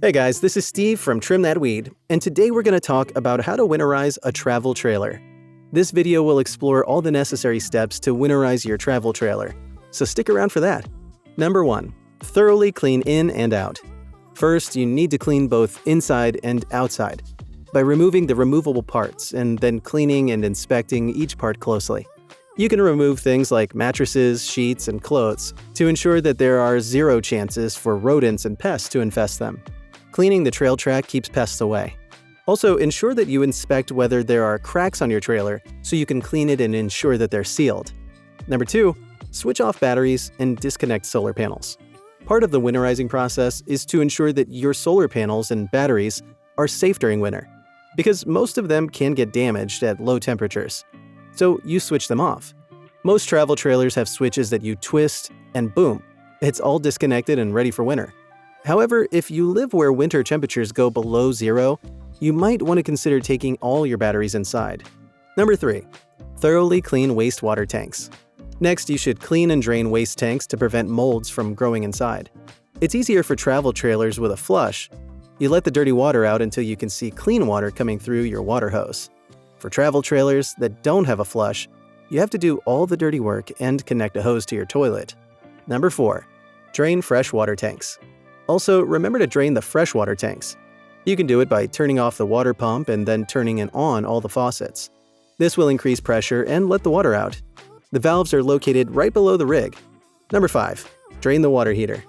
Hey guys, this is Steve from Trim That Weed, and today we're going to talk about how to winterize a travel trailer. This video will explore all the necessary steps to winterize your travel trailer, so stick around for that. Number 1. Thoroughly clean in and out. First, you need to clean both inside and outside by removing the removable parts and then cleaning and inspecting each part closely. You can remove things like mattresses, sheets, and clothes to ensure that there are zero chances for rodents and pests to infest them. Cleaning the trail track keeps pests away. Also, ensure that you inspect whether there are cracks on your trailer so you can clean it and ensure that they're sealed. Number 2. Switch off batteries and disconnect solar panels. Part of the winterizing process is to ensure that your solar panels and batteries are safe during winter, because most of them can get damaged at low temperatures. So you switch them off. Most travel trailers have switches that you twist, and boom, it's all disconnected and ready for winter. However, if you live where winter temperatures go below zero, you might want to consider taking all your batteries inside. Number 3. Thoroughly clean wastewater tanks. Next, you should clean and drain waste tanks to prevent molds from growing inside. It's easier for travel trailers with a flush. You let the dirty water out until you can see clean water coming through your water hose. For travel trailers that don't have a flush, you have to do all the dirty work and connect a hose to your toilet. Number 4. Drain freshwater tanks. Also, remember to drain the freshwater tanks. You can do it by turning off the water pump and then turning on all the faucets. This will increase pressure and let the water out. The valves are located right below the rig. Number 5. Drain the water heater.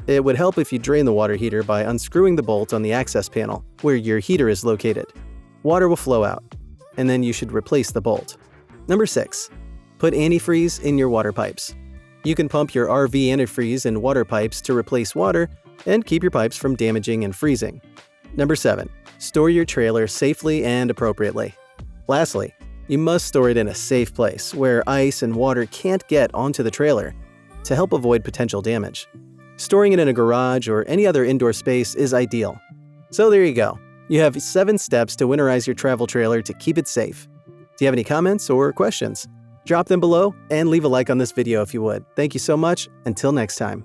It would help if you drain the water heater by unscrewing the bolt on the access panel, where your heater is located. Water will flow out, and then you should replace the bolt. Number 6. Put antifreeze in your water pipes. You can pump your RV antifreeze in water pipes to replace water and keep your pipes from damaging and freezing. Number 7. Store your trailer safely and appropriately. Lastly, you must store it in a safe place where ice and water can't get onto the trailer to help avoid potential damage. Storing it in a garage or any other indoor space is ideal. So there you go. You have 7 steps to winterize your travel trailer to keep it safe. Do you have any comments or questions? Drop them below and leave a like on this video if you would. Thank you so much. Until next time.